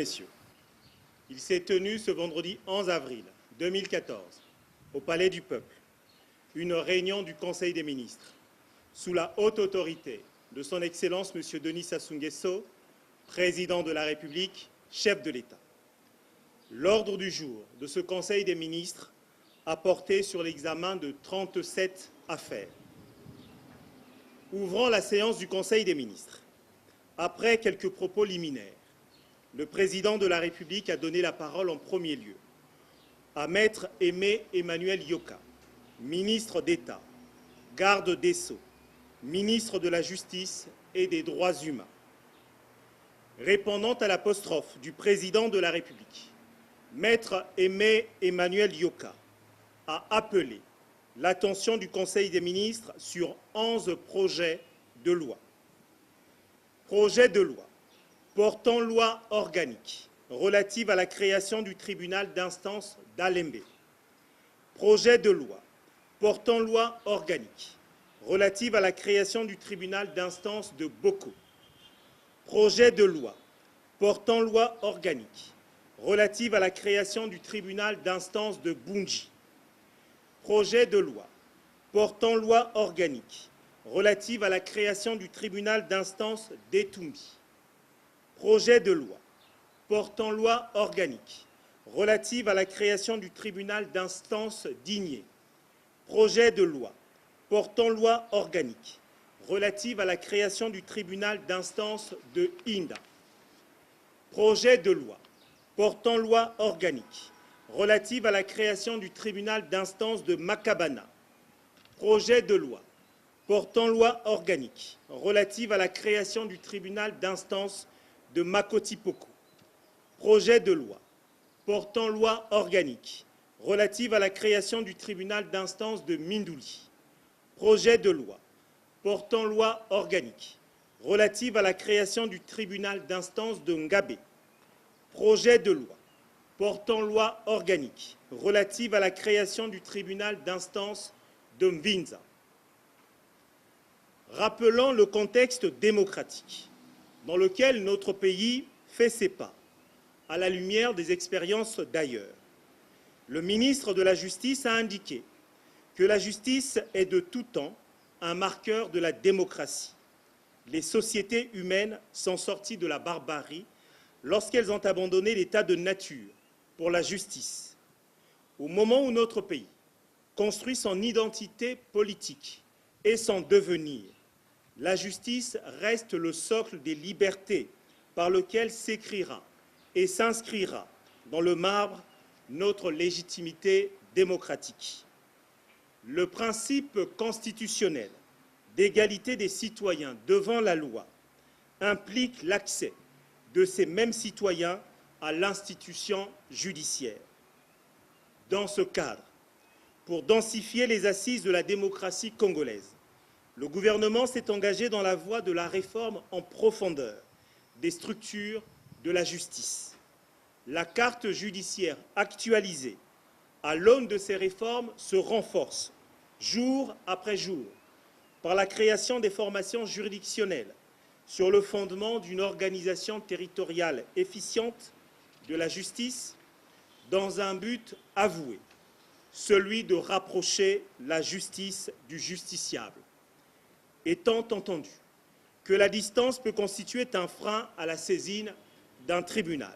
Messieurs, il s'est tenu ce vendredi 11 avril 2014 au Palais du Peuple une réunion du Conseil des ministres sous la haute autorité de son Excellence M. Denis Sassou Nguesso, Président de la République, chef de l'État. L'ordre du jour de ce Conseil des ministres a porté sur l'examen de 37 affaires. Ouvrant la séance du Conseil des ministres, après quelques propos liminaires, le Président de la République a donné la parole en premier lieu à Maître Aimé Emmanuel Yoka, ministre d'État, garde des Sceaux, ministre de la Justice et des Droits humains. Répondant à l'apostrophe du Président de la République, Maître Aimé Emmanuel Yoka a appelé l'attention du Conseil des ministres sur 11 projets de loi. Projet de loi portant loi organique relative à la création du tribunal d'instance d'Alembe. Projet de loi portant loi organique relative à la création du tribunal d'instance de Boko. Projet de loi portant loi organique relative à la création du tribunal d'instance de Bunji. Projet de loi portant loi organique relative à la création du tribunal d'instance d'Etumbi. Projet de loi portant loi organique relative à la création du tribunal d'instance d'Igné. Projet de loi portant loi organique relative à la création du tribunal d'instance de Inda. Projet de loi portant loi organique relative à la création du tribunal d'instance de Makabana. Projet de loi portant loi organique relative à la création du tribunal d'instance de Makoti-Poko. Projet de loi portant loi organique relative à la création du tribunal d'instance de Mindouli. Projet de loi portant loi organique relative à la création du tribunal d'instance de Ngabé. Projet de loi portant loi organique relative à la création du tribunal d'instance de Mvinza. Rappelant le contexte démocratique dans lequel notre pays fait ses pas, à la lumière des expériences d'ailleurs, le ministre de la Justice a indiqué que la justice est de tout temps un marqueur de la démocratie. Les sociétés humaines sont sorties de la barbarie lorsqu'elles ont abandonné l'état de nature pour la justice. Au moment où notre pays construit son identité politique et son devenir, la justice reste le socle des libertés par lequel s'écrira et s'inscrira dans le marbre notre légitimité démocratique. Le principe constitutionnel d'égalité des citoyens devant la loi implique l'accès de ces mêmes citoyens à l'institution judiciaire. Dans ce cadre, pour densifier les assises de la démocratie congolaise, le gouvernement s'est engagé dans la voie de la réforme en profondeur des structures de la justice. La carte judiciaire actualisée à l'aune de ces réformes se renforce jour après jour par la création des formations juridictionnelles sur le fondement d'une organisation territoriale efficiente de la justice dans un but avoué, celui de rapprocher la justice du justiciable. Étant entendu que la distance peut constituer un frein à la saisine d'un tribunal.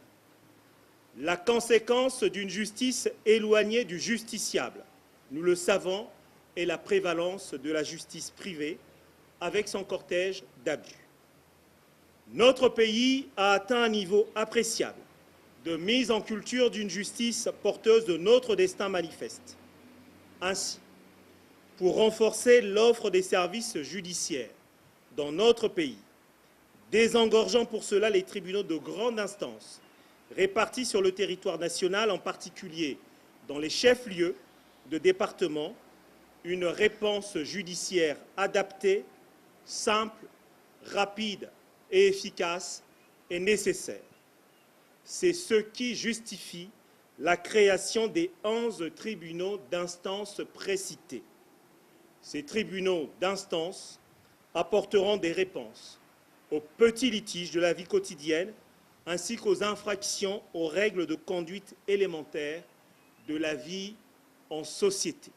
La conséquence d'une justice éloignée du justiciable, nous le savons, est la prévalence de la justice privée avec son cortège d'abus. Notre pays a atteint un niveau appréciable de mise en culture d'une justice porteuse de notre destin manifeste. Ainsi, pour renforcer l'offre des services judiciaires dans notre pays, désengorgeant pour cela les tribunaux de grande instance répartis sur le territoire national, en particulier dans les chefs-lieux de département, une réponse judiciaire adaptée, simple, rapide et efficace est nécessaire. C'est ce qui justifie la création des 11 tribunaux d'instance précités. Ces tribunaux d'instance apporteront des réponses aux petits litiges de la vie quotidienne ainsi qu'aux infractions aux règles de conduite élémentaires de la vie en société.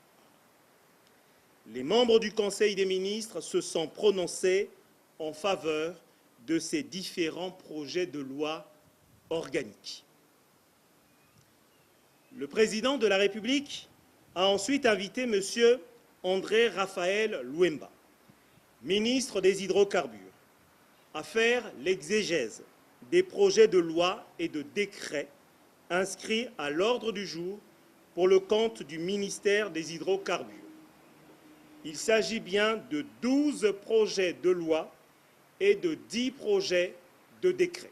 Les membres du Conseil des ministres se sont prononcés en faveur de ces différents projets de loi organiques. Le président de la République a ensuite invité M. André Raphaël Luemba, ministre des Hydrocarbures, à faire l'exégèse des projets de loi et de décrets inscrits à l'ordre du jour pour le compte du ministère des Hydrocarbures. Il s'agit bien de 12 projets de loi et de 10 projets de décret.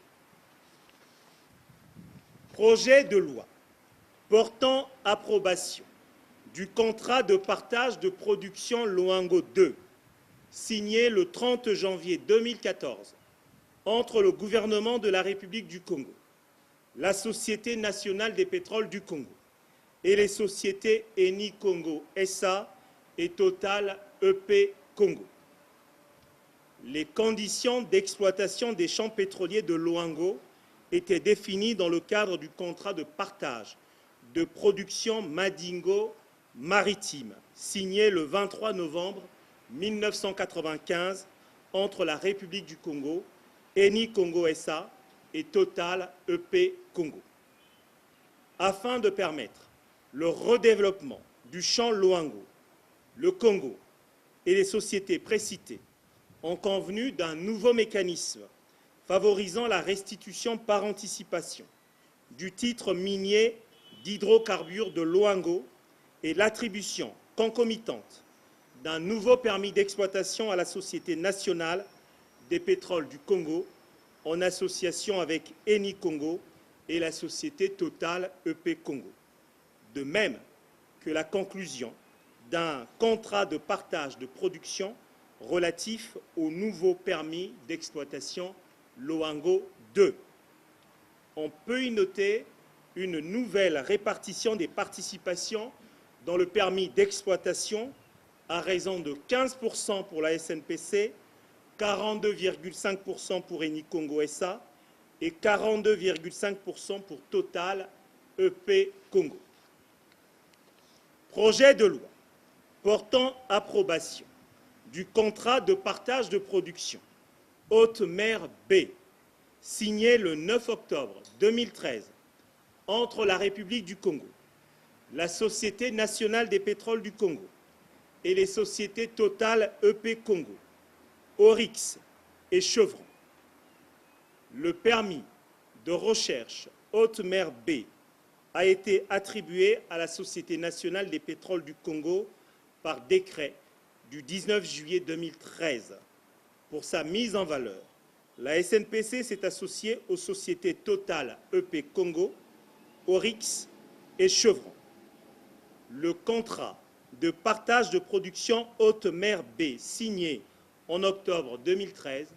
Projet de loi portant approbation du contrat de partage de production Loango 2, signé le 30 janvier 2014 entre le gouvernement de la République du Congo, la Société nationale des pétroles du Congo et les sociétés Eni Congo SA et Total EP Congo. Les conditions d'exploitation des champs pétroliers de Loango étaient définies dans le cadre du contrat de partage de production Madingo maritime, signé le 23 novembre 1995 entre la République du Congo, Eni Congo SA et Total EP Congo. Afin de permettre le redéveloppement du champ Loango, le Congo et les sociétés précitées ont convenu d'un nouveau mécanisme favorisant la restitution par anticipation du titre minier d'hydrocarbures de Loango et l'attribution concomitante d'un nouveau permis d'exploitation à la Société nationale des pétroles du Congo en association avec Eni Congo et la société Total EP Congo. De même que la conclusion d'un contrat de partage de production relatif au nouveau permis d'exploitation Loango 2. On peut y noter une nouvelle répartition des participations dans le permis d'exploitation à raison de 15% pour la SNPC, 42,5% pour Eni Congo SA et 42,5% pour Total EP Congo. Projet de loi portant approbation du contrat de partage de production Haute Mer B, signé le 9 octobre 2013 entre la République du Congo, la Société nationale des pétroles du Congo et les sociétés Total EP Congo, Oryx et Chevron. Le permis de recherche Haute Mer B a été attribué à la Société nationale des pétroles du Congo par décret du 19 juillet 2013. Pour sa mise en valeur, la SNPC s'est associée aux sociétés Total EP Congo, Oryx et Chevron. Le contrat de partage de production Haute Mer B signé en octobre 2013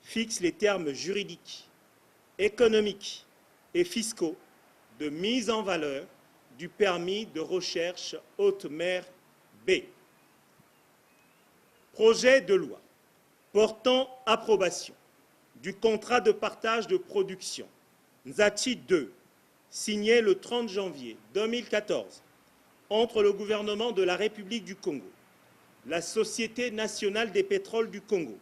fixe les termes juridiques, économiques et fiscaux de mise en valeur du permis de recherche Haute Mer B. Projet de loi portant approbation du contrat de partage de production Nzachi 2, signé le 30 janvier 2014 entre le gouvernement de la République du Congo, la Société nationale des pétroles du Congo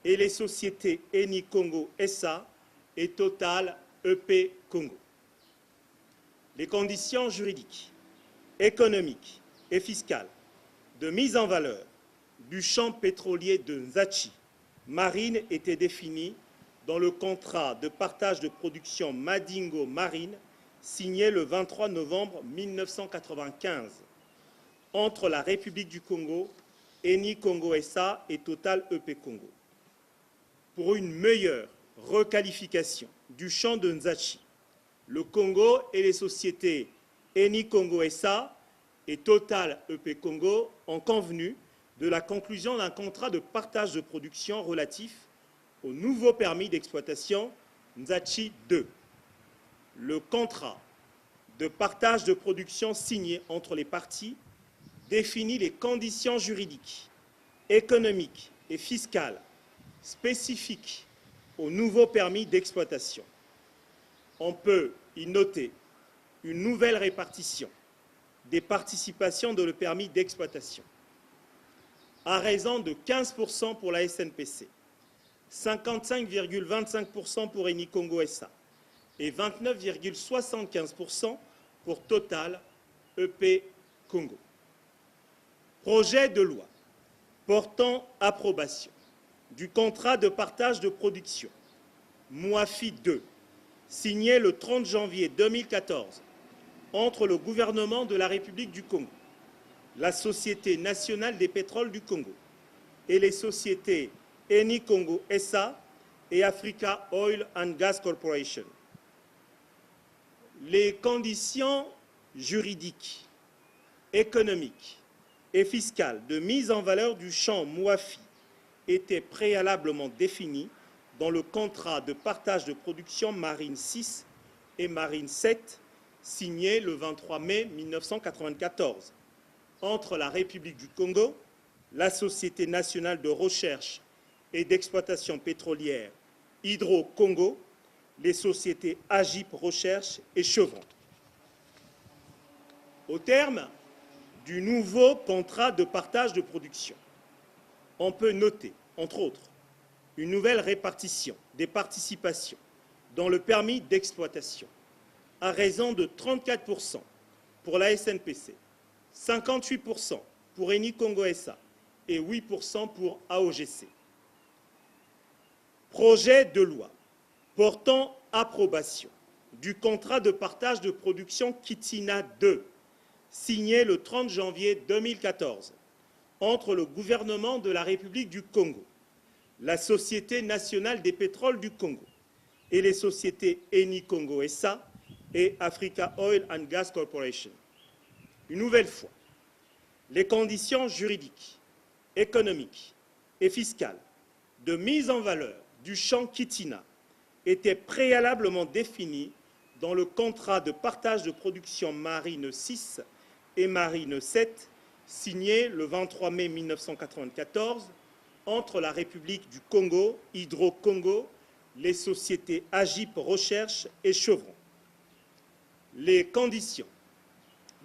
et les sociétés Eni Congo SA et Total EP Congo. Les conditions juridiques, économiques et fiscales de mise en valeur du champ pétrolier de Nzachi Marine étaient définies dans le contrat de partage de production Madingo Marine signé le 23 novembre 1995 entre la République du Congo, Eni Congo SA et Total EP Congo. Pour une meilleure requalification du champ de Nzachi, le Congo et les sociétés Eni Congo SA et Total EP Congo ont convenu de la conclusion d'un contrat de partage de production relatif au nouveau permis d'exploitation Nzachi 2. Le contrat de partage de production signé entre les parties définit les conditions juridiques, économiques et fiscales spécifiques au nouveau permis d'exploitation. On peut y noter une nouvelle répartition des participations dans le permis d'exploitation, à raison de 15% pour la SNPC, 55,25% pour Eni Congo SA et 29,75% pour Total EP Congo. Projet de loi portant approbation du contrat de partage de production MOAFI 2, signé le 30 janvier 2014 entre le gouvernement de la République du Congo, la Société nationale des pétroles du Congo et les sociétés Eni Congo SA et Africa Oil and Gas Corporation. Les conditions juridiques, économiques et fiscales de mise en valeur du champ MOAFI étaient préalablement définies dans le contrat de partage de production Marine 6 et Marine 7 signé le 23 mai 1994 entre la République du Congo, la Société nationale de recherche et d'exploitation pétrolière Hydro-Congo, les sociétés Agip Recherche et Chevron. Au terme du nouveau contrat de partage de production, on peut noter, entre autres, une nouvelle répartition des participations dans le permis d'exploitation à raison de 34% pour la SNPC, 58% pour Eni Congo SA et 8% pour AOGC. Projet de loi portant approbation du contrat de partage de production Kitina 2, signé le 30 janvier 2014 entre le gouvernement de la République du Congo, la Société nationale des pétroles du Congo et les sociétés Eni Congo SA et Africa Oil and Gas Corporation. Une nouvelle fois, les conditions juridiques, économiques et fiscales de mise en valeur du champ Kitina étaient préalablement définies dans le contrat de partage de production Marine 6 et Marine 7 signé le 23 mai 1994 entre la République du Congo, Hydro-Congo, les sociétés Agip Recherche et Chevron. Les conditions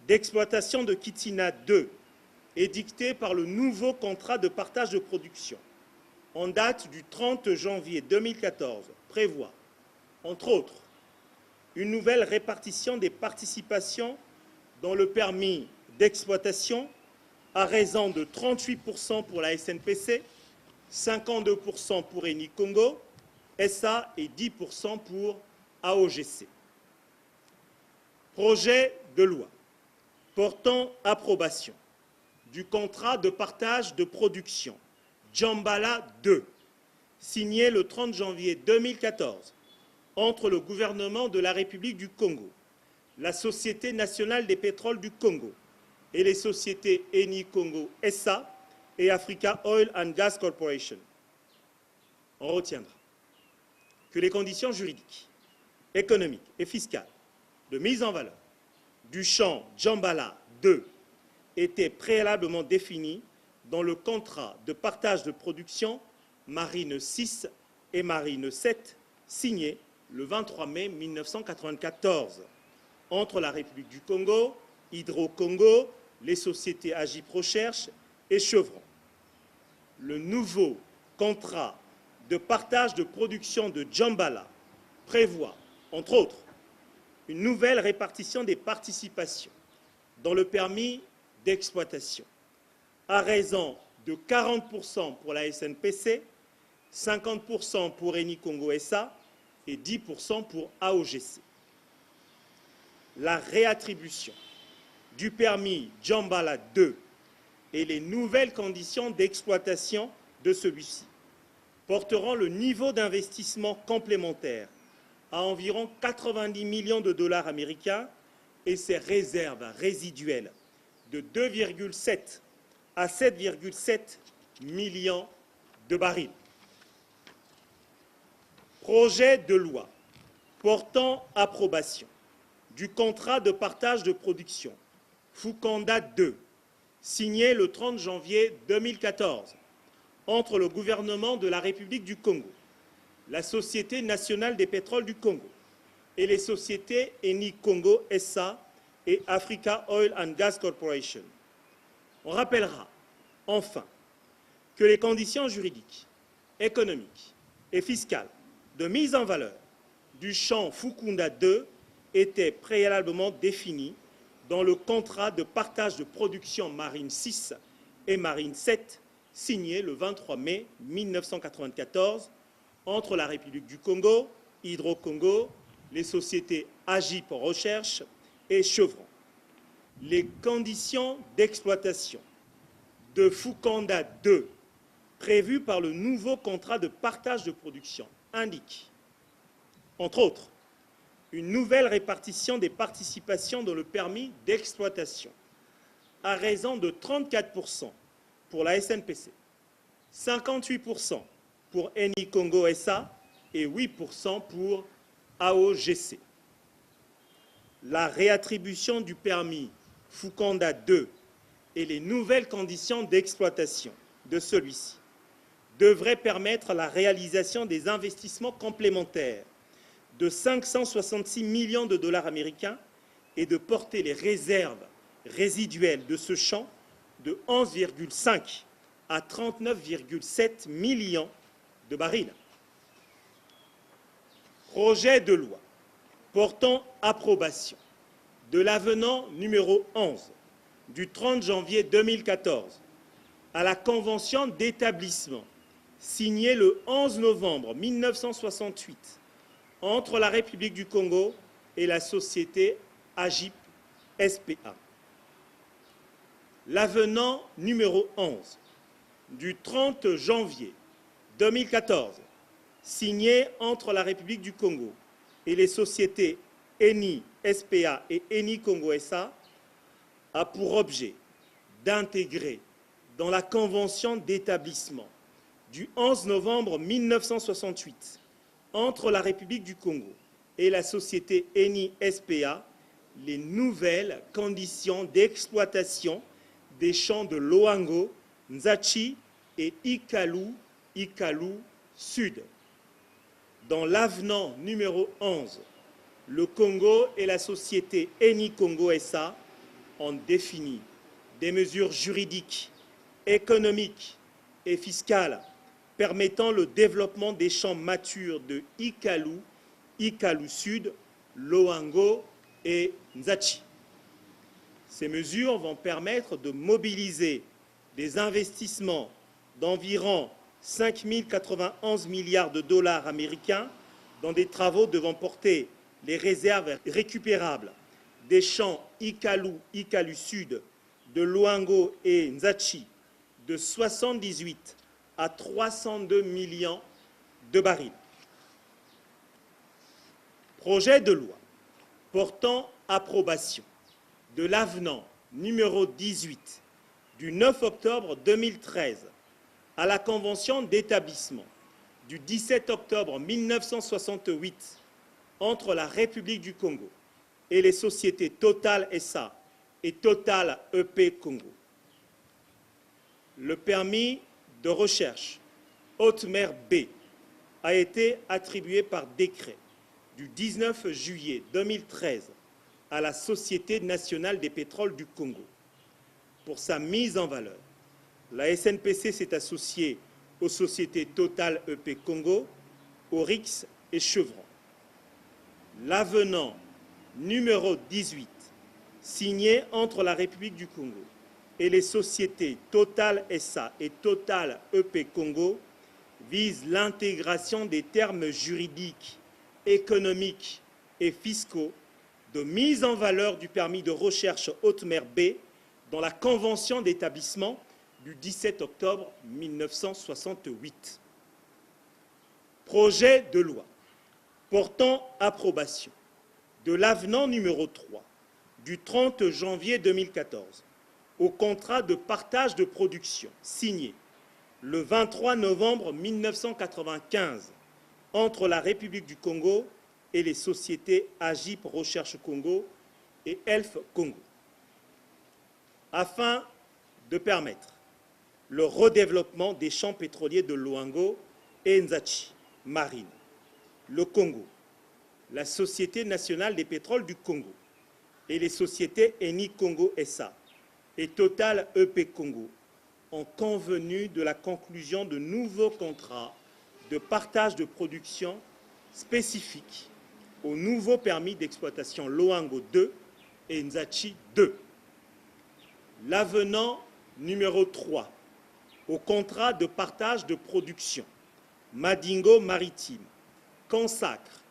d'exploitation de Kitina 2 édictées par le nouveau contrat de partage de production en date du 30 janvier 2014 prévoient, entre autres, une nouvelle répartition des participations dans le permis d'exploitation à raison de 38% pour la SNPC, 52% pour Eni Congo SA et 10% pour AOGC. Projet de loi portant approbation du contrat de partage de production Djambala 2, signé le 30 janvier 2014 entre le gouvernement de la République du Congo, la Société nationale des pétroles du Congo et les sociétés Eni Congo SA et Africa Oil and Gas Corporation. On retiendra que les conditions juridiques, économiques et fiscales de mise en valeur du champ Djambala 2 étaient préalablement définies dans le contrat de partage de production Marine 6 et Marine 7 signé le 23 mai 1994 entre la République du Congo, Hydro-Congo, les sociétés Agip Recherche et Chevron. Le nouveau contrat de partage de production de Djambala prévoit, entre autres, une nouvelle répartition des participations dans le permis d'exploitation à raison de 40% pour la SNPC, 50% pour Eni Congo SA et 10% pour AOGC. La réattribution du permis Djambala 2 et les nouvelles conditions d'exploitation de celui-ci porteront le niveau d'investissement complémentaire à environ 90 millions de dollars américains et ses réserves résiduelles de 2,7 à 7,7 millions de barils. Projet de loi portant approbation du contrat de partage de production Fukanda 2, signé le 30 janvier 2014 entre le gouvernement de la République du Congo, la Société nationale des pétroles du Congo, et les sociétés Eni Congo SA et Africa Oil and Gas Corporation. On rappellera enfin que les conditions juridiques, économiques et fiscales de mise en valeur du champ Fukunda 2 étaient préalablement définies dans le contrat de partage de production Marine 6 et Marine 7 signé le 23 mai 1994 entre la République du Congo, Hydro-Congo, les sociétés Agip Recherche et Chevron. Les conditions d'exploitation de Fukunda 2 prévues par le nouveau contrat de partage de production indiquent, entre autres, une nouvelle répartition des participations dans le permis d'exploitation à raison de 34% pour la SNPC, 58% pour Eni Congo SA et 8% pour AOGC. La réattribution du permis Fukunda 2 et les nouvelles conditions d'exploitation de celui-ci devraient permettre la réalisation des investissements complémentaires de 566 millions de dollars américains et de porter les réserves résiduelles de ce champ de 11,5 à 39,7 millions de barils. Projet de loi portant approbation de l'avenant numéro 11 du 30 janvier 2014 à la Convention d'établissement signée le 11 novembre 1968 entre la République du Congo et la société Agip SPA. L'avenant numéro 11 du 30 janvier 2014, signé entre la République du Congo et les sociétés Eni SPA et Eni Congo SA, a pour objet d'intégrer dans la Convention d'établissement du 11 novembre 1968 entre la République du Congo et la société Eni SPA les nouvelles conditions d'exploitation des champs de Loango, Nzachi et Ikalu Sud. Dans l'avenant numéro 11, le Congo et la société Eni Congo SA ont défini des mesures juridiques, économiques et fiscales permettant le développement des champs matures de Ikalu Sud, Loango et Nzachi. Ces mesures vont permettre de mobiliser des investissements d'environ 5 091 milliards de dollars américains dans des travaux devant porter les réserves récupérables des champs Ikalu Sud, de Loango et Nzachi de 78 à 302 millions de barils. Projet de loi portant approbation de l'avenant numéro 18 du 9 octobre 2013 à la Convention d'établissement du 17 octobre 1968 entre la République du Congo et les sociétés Total SA et Total EP Congo. Le permis de recherche haute mer B a été attribué par décret du 19 juillet 2013 à la Société nationale des pétroles du Congo. Pour sa mise en valeur, la SNPC s'est associée aux sociétés Total EP Congo, Oryx et Chevron. L'avenant numéro 18, signé entre la République du Congo et les sociétés Total SA et Total EP Congo, vise l'intégration des termes juridiques, économiques et fiscaux de mise en valeur du permis de recherche haute mer B dans la Convention d'établissement du 17 octobre 1968. Projet de loi portant approbation de l'avenant numéro 3 du 30 janvier 2014 au contrat de partage de production signé le 23 novembre 1995 entre la République du Congo et les sociétés Agip Recherche Congo et Elf Congo, afin de permettre le redéveloppement des champs pétroliers de Loango et Nzachi, Marine, le Congo, la Société nationale des pétroles du Congo et les sociétés Eni Congo SA et Total EP Congo ont convenu de la conclusion de nouveaux contrats de partage de production spécifiques au nouveau permis d'exploitation Loango 2 et Nzachi 2. L'avenant numéro 3 au contrat de partage de production Madingo Maritime consacre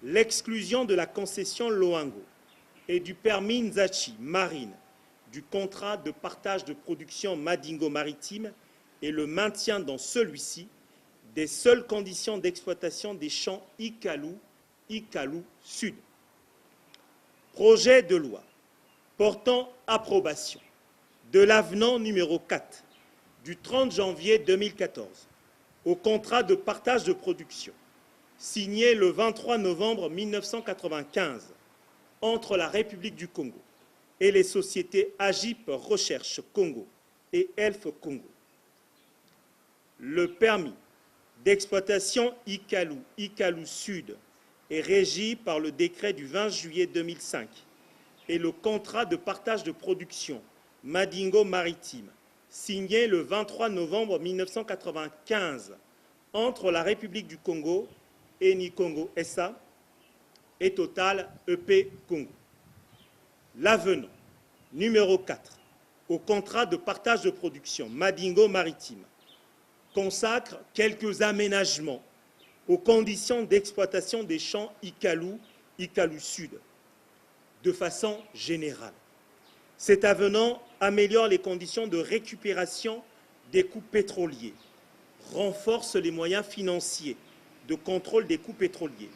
l'exclusion de la concession Loango et du permis Nzachi Marine du contrat de partage de production Madingo Maritime et le maintien dans celui-ci des seules conditions d'exploitation des champs Ikalu Sud. Projet de loi portant approbation de l'avenant numéro 4 du 30 janvier 2014 au contrat de partage de production signé le 23 novembre 1995 entre la République du Congo et les sociétés Agip Recherche Congo et Elf Congo. Le permis d'exploitation Ikalu Sud est régi par le décret du 20 juillet 2005 et le contrat de partage de production Madingo Maritime signé le 23 novembre 1995 entre la République du Congo, Eni Congo SA et Total EP Congo. L'avenant numéro 4 au contrat de partage de production Madingo Maritime consacre quelques aménagements aux conditions d'exploitation des champs Ikalu Sud. De façon générale, cet avenant améliore les conditions de récupération des coûts pétroliers, renforce les moyens financiers de contrôle des coûts pétroliers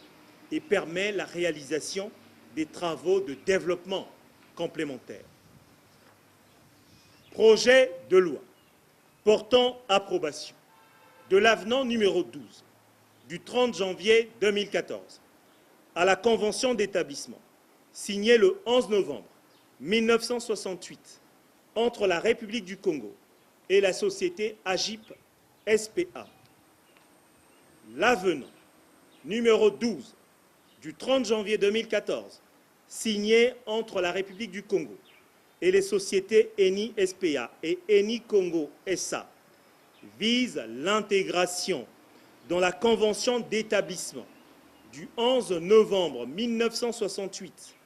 et permet la réalisation des travaux de développement complémentaires. Projet de loi portant approbation de l'avenant numéro 12 du 30 janvier 2014 à la Convention d'établissement signée le 11 novembre 1968 entre la République du Congo et la société Agip SPA. L'avenant numéro 12 du 30 janvier 2014 signé entre la République du Congo et les sociétés Eni SPA et Eni Congo SA vise l'intégration dans la Convention d'établissement du 11 novembre 1968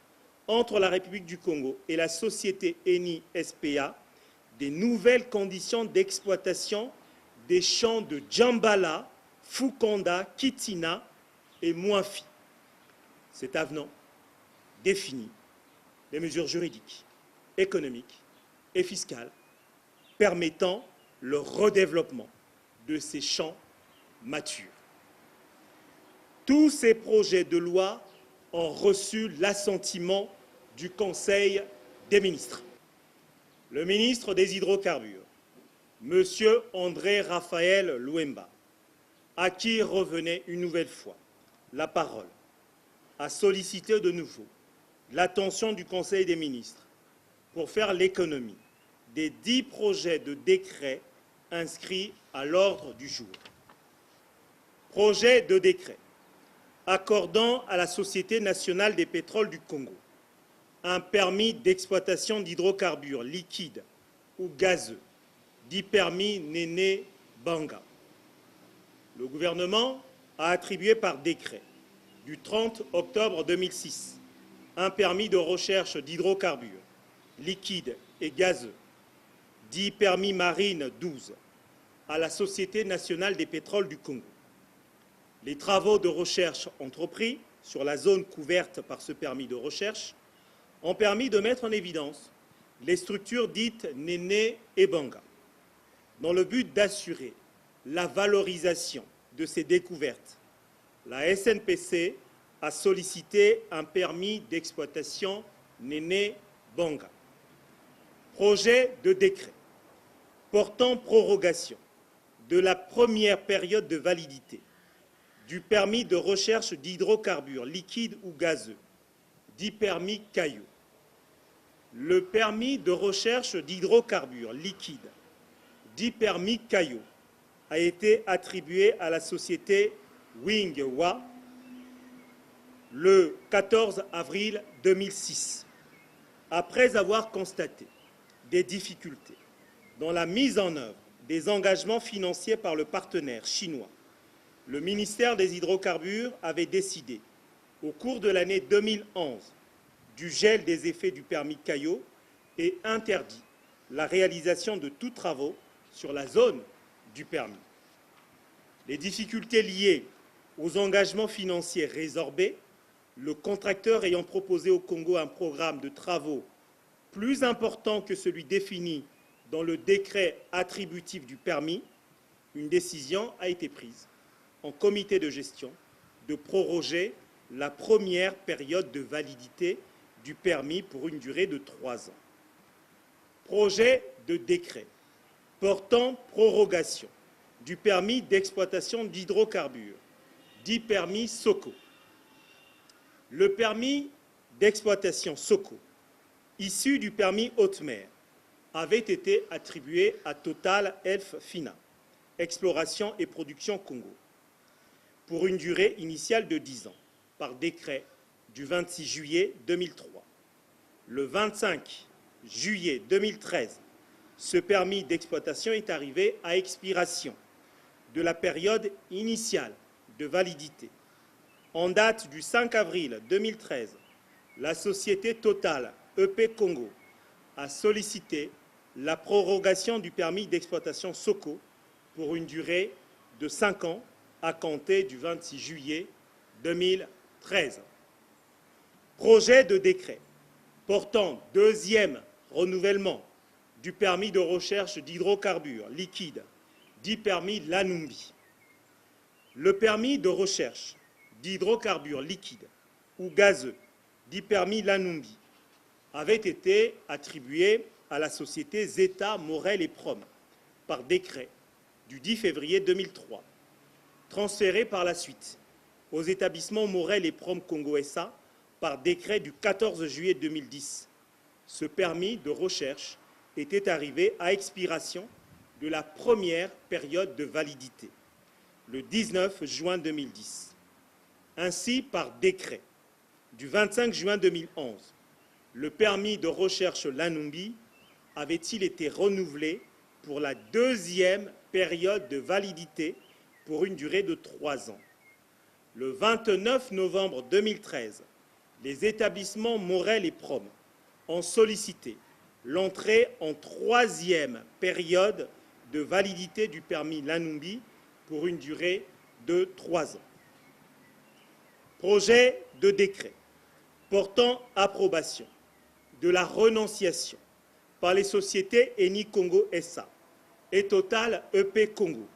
entre la République du Congo et la société Eni SPA des nouvelles conditions d'exploitation des champs de Djambala, Fukonda, Kitina et Mouafi. Cet avenant définit les mesures juridiques, économiques et fiscales permettant le redéveloppement de ces champs matures. Tous ces projets de loi ont reçu l'assentiment du Conseil des ministres. Le ministre des Hydrocarbures, M. André Raphaël Louemba, à qui revenait une nouvelle fois la parole, a sollicité de nouveau l'attention du Conseil des ministres pour faire l'économie des 10 projets de décret inscrits à l'ordre du jour. Projet de décret accordant à la Société nationale des pétroles du Congo un permis d'exploitation d'hydrocarbures liquides ou gazeux, dit permis Néné Banga. Le gouvernement a attribué par décret du 30 octobre 2006 un permis de recherche d'hydrocarbures liquides et gazeux, dit permis Marine 12, à la Société nationale des pétroles du Congo. Les travaux de recherche entrepris sur la zone couverte par ce permis de recherche ont permis de mettre en évidence les structures dites Néné et Banga, dans le but d'assurer la valorisation de ces découvertes. La SNPC a sollicité un permis d'exploitation Néné Banga. Projet de décret portant prorogation de la première période de validité du permis de recherche d'hydrocarbures liquides ou gazeux, dit permis Caillou. Le permis de recherche d'hydrocarbures liquides, dit permis Caillou, a été attribué à la société Wingwa le 14 avril 2006, après avoir constaté des difficultés dans la mise en œuvre des engagements financiers par le partenaire chinois, le ministère des Hydrocarbures avait décidé, au cours de l'année 2011, du gel des effets du permis Caillot et interdit la réalisation de tous travaux sur la zone du permis. Les difficultés liées aux engagements financiers résorbés, le contracteur ayant proposé au Congo un programme de travaux plus important que celui défini dans le décret attributif du permis, une décision a été prise en comité de gestion de proroger la première période de validité du permis pour une durée de 3 ans. Projet de décret portant prorogation du permis d'exploitation d'hydrocarbures, dit permis SOCO. Le permis d'exploitation SOCO, issu du permis haute mer, avait été attribué à Total Elf Fina, Exploration et Production Congo, pour une durée initiale de 10 ans, par décret du 26 juillet 2003. Le 25 juillet 2013, ce permis d'exploitation est arrivé à expiration de la période initiale de validité. En date du 5 avril 2013, la société Total EP Congo a sollicité la prorogation du permis d'exploitation SOCO pour une durée de 5 ans à compter du 26 juillet 2013. Projet de décret portant deuxième renouvellement du permis de recherche d'hydrocarbures liquides, dit permis Lanumbi. Le permis de recherche d'hydrocarbures liquides ou gazeux, dit permis Lanumbi, avait été attribué à la société Zeta Morel et Prom par décret du 10 février 2003, transféré par la suite aux établissements Morel et Prom Congo SA par décret du 14 juillet 2010. Ce permis de recherche était arrivé à expiration de la première période de validité, le 19 juin 2010. Ainsi, par décret du 25 juin 2011, le permis de recherche Lanumbi avait-il été renouvelé pour la deuxième période de validité pour une durée de 3 ans. Le 29 novembre 2013, les établissements Morel et Prom ont sollicité l'entrée en troisième période de validité du permis Lanumbi pour une durée de 3 ans. Projet de décret portant approbation de la renonciation par les sociétés Eni Congo SA et Total EP Congo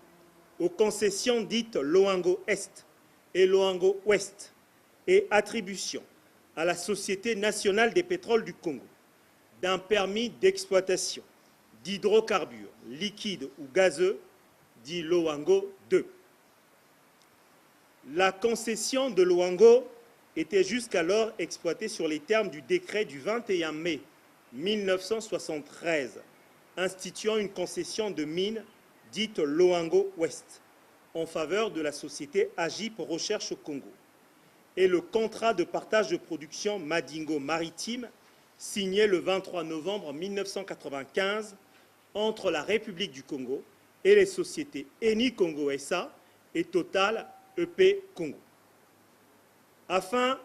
aux concessions dites Loango Est et Loango Ouest et attribution à la Société nationale des pétroles du Congo d'un permis d'exploitation d'hydrocarbures liquides ou gazeux, dit Loango 2. La concession de Loango était jusqu'alors exploitée sur les termes du décret du 21 mai 1973, instituant une concession de mine dite Loango Ouest en faveur de la société Agip Recherche au Congo, et le contrat de partage de production Madingo Maritime, signé le 23 novembre 1995 entre la République du Congo et les sociétés Eni Congo SA et Total EP Congo, afin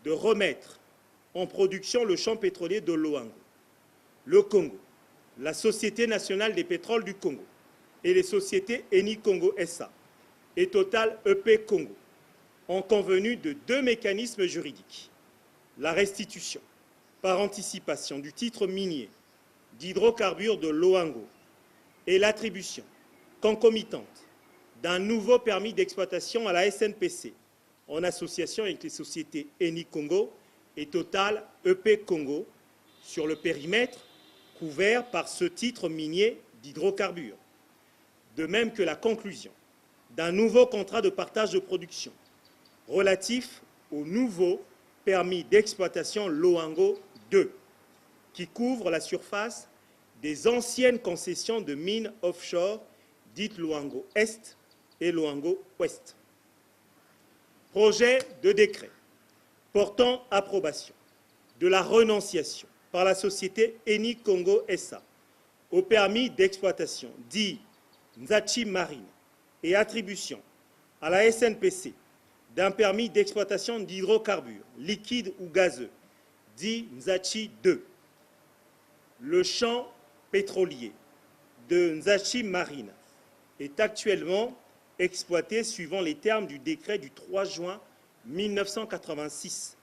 de remettre en production le champ pétrolier de Loango. Le Congo, la Société nationale des pétroles du Congo et les sociétés Eni Congo SA et Total EP Congo ont convenu de 2 mécanismes juridiques: la restitution par anticipation du titre minier d'hydrocarbures de Loango et l'attribution concomitante d'un nouveau permis d'exploitation à la SNPC en association avec les sociétés Eni Congo et Total EP Congo sur le périmètre couvert par ce titre minier d'hydrocarbures, de même que la conclusion d'un nouveau contrat de partage de production relatif au nouveau permis d'exploitation Loango 2, qui couvre la surface des anciennes concessions de mines offshore dites Loango Est et Loango Ouest. Projet de décret portant approbation de la renonciation par la société Eni Congo SA au permis d'exploitation dit Nzachi Marine et attribution à la SNPC d'un permis d'exploitation d'hydrocarbures liquides ou gazeux dit Nzachi 2. Le champ pétrolier de Nzachi Marine est actuellement exploité suivant les termes du décret du 3 juin 1986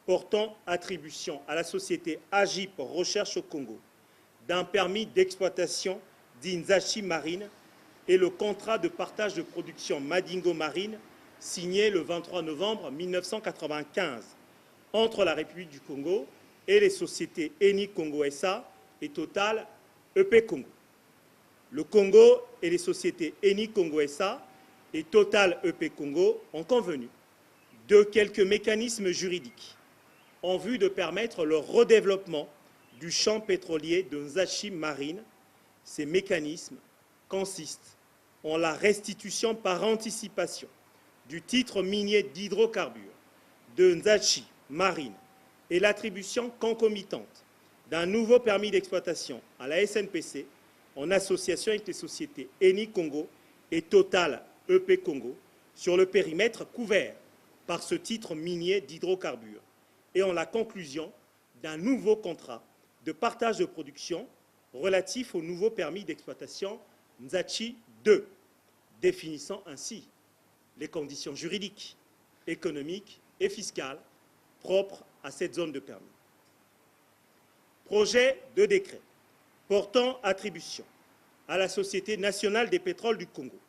portant attribution à la société Agip Recherche au Congo d'un permis d'exploitation dit Nzachi Marine et le contrat de partage de production Madingo Marine signé le 23 novembre 1995 entre la République du Congo et les sociétés Eni Congo SA et Total EP Congo. Le Congo et les sociétés Eni Congo SA et Total EP Congo ont convenu de quelques mécanismes juridiques en vue de permettre le redéveloppement du champ pétrolier de Nzachi Marine. Ces mécanismes consistent en la restitution par anticipation du titre minier d'hydrocarbures de Nzachi Marine et l'attribution concomitante d'un nouveau permis d'exploitation à la SNPC en association avec les sociétés Eni Congo et Total EP Congo sur le périmètre couvert par ce titre minier d'hydrocarbures et en la conclusion d'un nouveau contrat de partage de production relatif au nouveau permis d'exploitation Nzachi 2, définissant ainsi les conditions juridiques, économiques et fiscales propres à cette zone de permis. Projet de décret portant attribution à la Société nationale des pétroles du Congo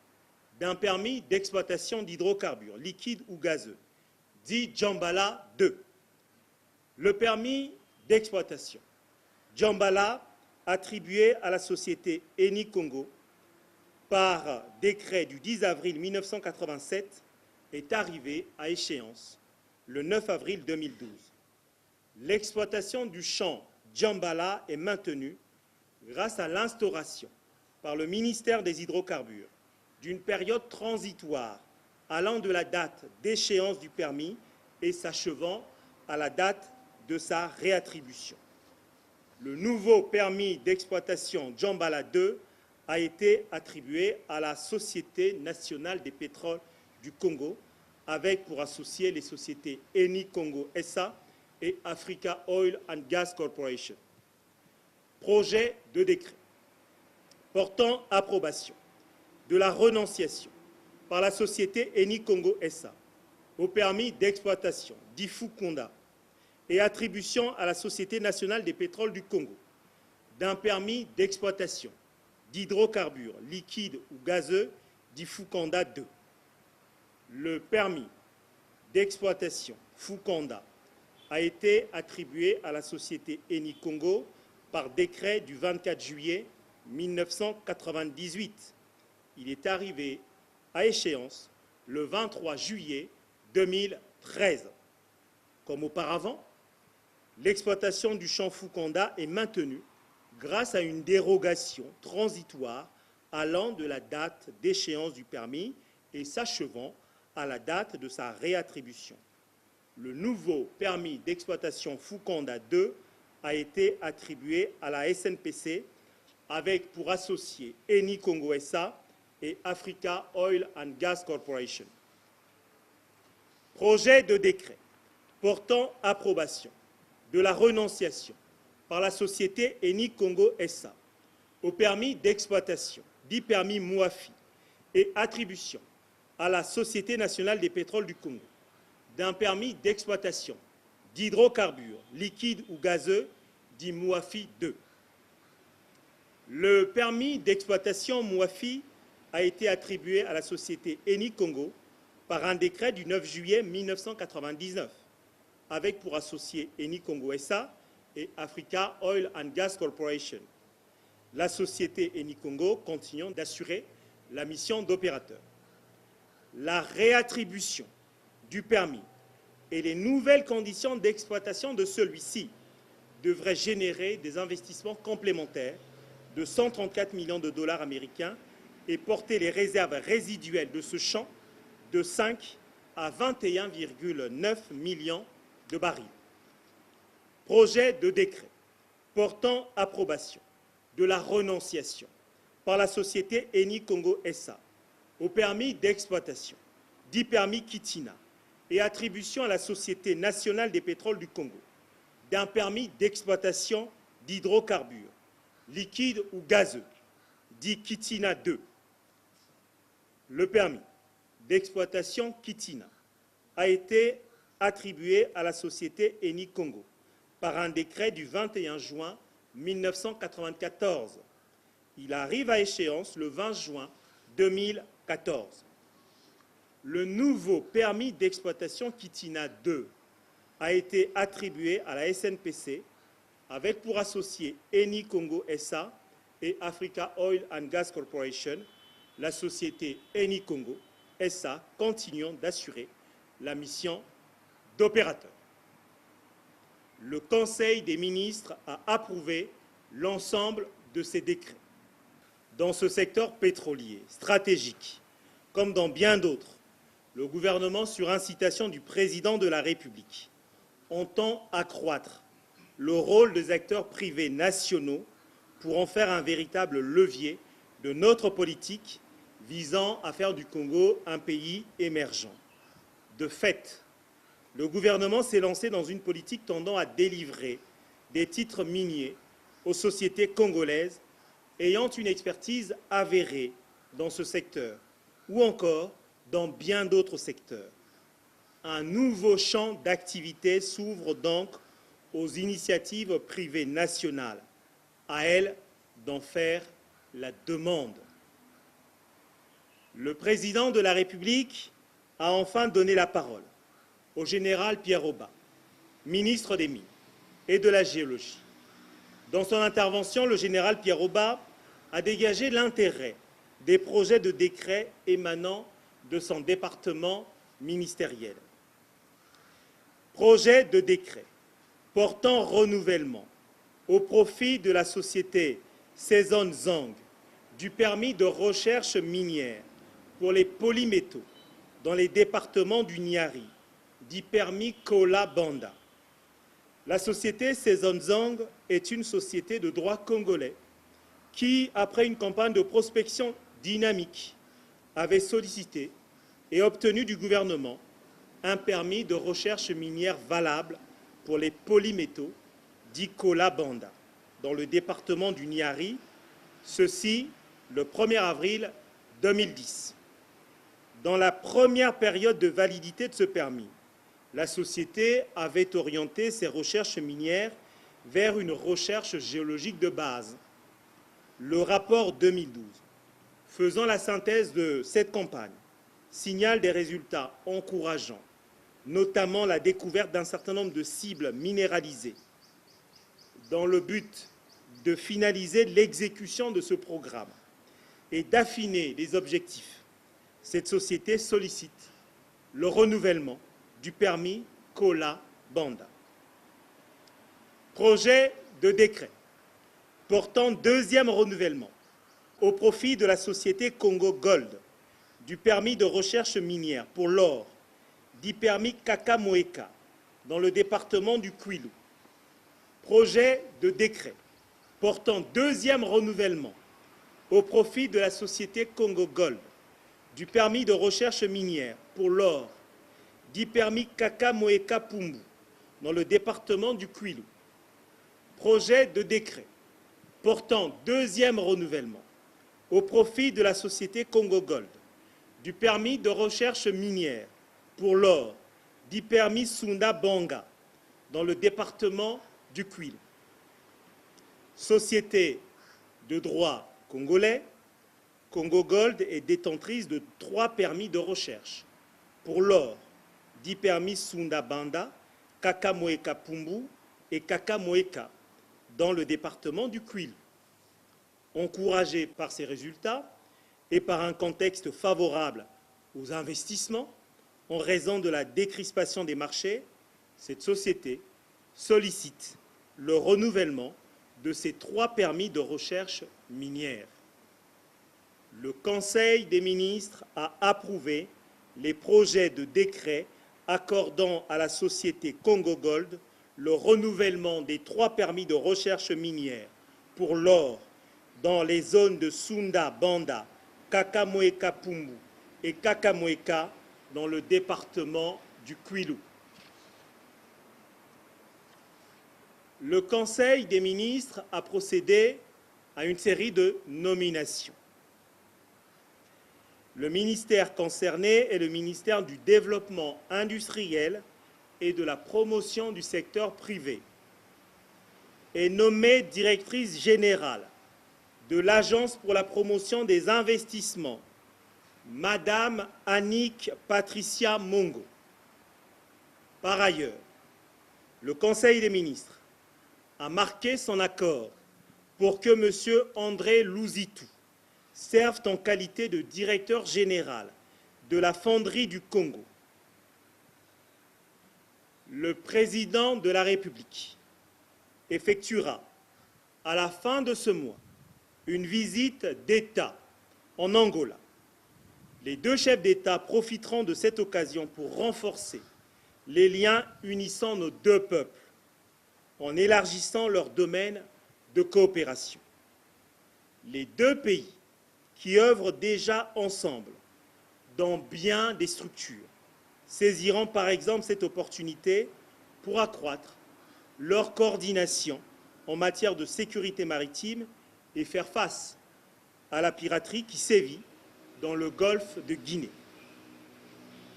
d'un permis d'exploitation d'hydrocarbures liquides ou gazeux, dit Djambala 2. Le permis d'exploitation Djambala, attribué à la société Eni Congo par décret du 10 avril 1987, est arrivé à échéance le 9 avril 2012. L'exploitation du champ Djambala est maintenue grâce à l'instauration par le ministère des Hydrocarbures d'une période transitoire allant de la date d'échéance du permis et s'achevant à la date de sa réattribution. Le nouveau permis d'exploitation Djambala 2 a été attribué à la Société nationale des pétroles du Congo, avec pour associés les sociétés Eni Congo SA et Africa Oil and Gas Corporation. Projet de décret portant approbation de la renonciation par la société Eni Congo SA au permis d'exploitation d'Ifukonda et attribution à la Société nationale des pétroles du Congo d'un permis d'exploitation d'hydrocarbures liquides ou gazeux d'Ifukonda 2. Le permis d'exploitation Fukonda a été attribué à la société Eni Congo par décret du 24 juillet 1998. Il est arrivé à échéance le 23 juillet 2013. Comme auparavant, l'exploitation du champ Fukonda est maintenue grâce à une dérogation transitoire allant de la date d'échéance du permis et s'achevant à la date de sa réattribution. Le nouveau permis d'exploitation Fukonda 2 a été attribué à la SNPC avec pour associés Eni Congo SA et Africa Oil and Gas Corporation. Projet de décret portant approbation de la renonciation par la société Eni Congo SA au permis d'exploitation, dit permis Mouafi, et attribution à la Société nationale des pétroles du Congo d'un permis d'exploitation d'hydrocarbures liquides ou gazeux, dit Mouafi 2. Le permis d'exploitation Mouafi a été attribué à la société Eni Congo par un décret du 9 juillet 1999, avec pour associés Eni Congo SA et Africa Oil and Gas Corporation. La société Eni Congo continuant d'assurer la mission d'opérateur. La réattribution du permis et les nouvelles conditions d'exploitation de celui-ci devraient générer des investissements complémentaires de 134 millions de dollars américains et porter les réserves résiduelles de ce champ de 5 à 21,9 millions de barils. Projet de décret portant approbation de la renonciation par la société Eni Congo SA au permis d'exploitation, dit permis Kitina, et attribution à la Société nationale des pétroles du Congo d'un permis d'exploitation d'hydrocarbures, liquides ou gazeux, dit Kitina 2. Le permis d'exploitation Kitina a été attribué à la société Eni Congo par un décret du 21 juin 1994. Il arrive à échéance le 20 juin 2014. Le nouveau permis d'exploitation Kitina 2 a été attribué à la SNPC avec pour associés Eni Congo SA et Africa Oil and Gas Corporation, la société Eni Congo SA continuant d'assurer la mission d'opérateur. Le Conseil des ministres a approuvé l'ensemble de ces décrets. Dans ce secteur pétrolier stratégique, comme dans bien d'autres, le gouvernement, sur incitation du président de la République, entend accroître le rôle des acteurs privés nationaux pour en faire un véritable levier de notre politique visant à faire du Congo un pays émergent. De fait, le gouvernement s'est lancé dans une politique tendant à délivrer des titres miniers aux sociétés congolaises ayant une expertise avérée dans ce secteur ou encore dans bien d'autres secteurs. Un nouveau champ d'activité s'ouvre donc aux initiatives privées nationales, à elles d'en faire la demande. Le président de la République a enfin donné la parole au général Pierre Auba, ministre des Mines et de la Géologie. Dans son intervention, le général Pierre Auba a dégagé l'intérêt des projets de décret émanant de son département ministériel. Projet de décret portant renouvellement au profit de la société Saison Zang du permis de recherche minière pour les polymétaux dans les départements du Niari, dit permis Kola Banda. La société Saison Zang est une société de droit congolais qui, après une campagne de prospection dynamique, avait sollicité et obtenu du gouvernement un permis de recherche minière valable pour les polymétaux, dit Kola Banda, dans le département du Niari, ceci le 1er avril 2010. Dans la première période de validité de ce permis, la société avait orienté ses recherches minières vers une recherche géologique de base. Le rapport 2012, faisant la synthèse de cette campagne, signale des résultats encourageants, notamment la découverte d'un certain nombre de cibles minéralisées, dans le but de finaliser l'exécution de ce programme et d'affiner les objectifs. Cette société sollicite le renouvellement du permis Kola Banda. Projet de décret portant deuxième renouvellement au profit de la société Congo Gold du permis de recherche minière pour l'or, dit permis Kakamoeka, dans le département du Kwilu. Projet de décret portant deuxième renouvellement au profit de la société Congo Gold du permis de recherche minière pour l'or, dit permis Kakamoeka Pumbu, dans le département du Kwilu. Projet de décret portant deuxième renouvellement au profit de la société Congo Gold du permis de recherche minière pour l'or, dit permis Sunda Banga, dans le département du Kwilu. Société de droit congolais, Congo Gold est détentrice de 3 permis de recherche pour l'or, dit permis Sunda Banda, Kakamoeka Pumbu et Kakamoeka, dans le département du Kwilu. Encouragée par ces résultats et par un contexte favorable aux investissements, en raison de la décrispation des marchés, cette société sollicite le renouvellement de ces 3 permis de recherche minière. Le Conseil des ministres a approuvé les projets de décret accordant à la société Congo Gold le renouvellement des 3 permis de recherche minière pour l'or dans les zones de Sunda, Banda, Kakamweka Pumbu et Kakamweka dans le département du Kwilu. Le Conseil des ministres a procédé à une série de nominations. Le ministère concerné est le ministère du Développement industriel et de la promotion du secteur privé. Est nommée directrice générale de l'Agence pour la promotion des investissements, Madame Annick Patricia Mongo. Par ailleurs, le Conseil des ministres a marqué son accord pour que M. André Louzitou serve en qualité de directeur général de la Fonderie du Congo. Le président de la République effectuera à la fin de ce mois une visite d'État en Angola. Les 2 chefs d'État profiteront de cette occasion pour renforcer les liens unissant nos 2 peuples en élargissant leur domaine de coopération. Les 2 pays qui œuvrent déjà ensemble dans bien des structures saisiront par exemple cette opportunité pour accroître leur coordination en matière de sécurité maritime et faire face à la piraterie qui sévit dans le golfe de Guinée.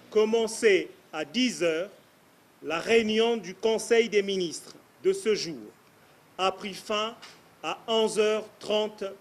Commencée à 10 h, la réunion du Conseil des ministres de ce jour a pris fin à 11h30.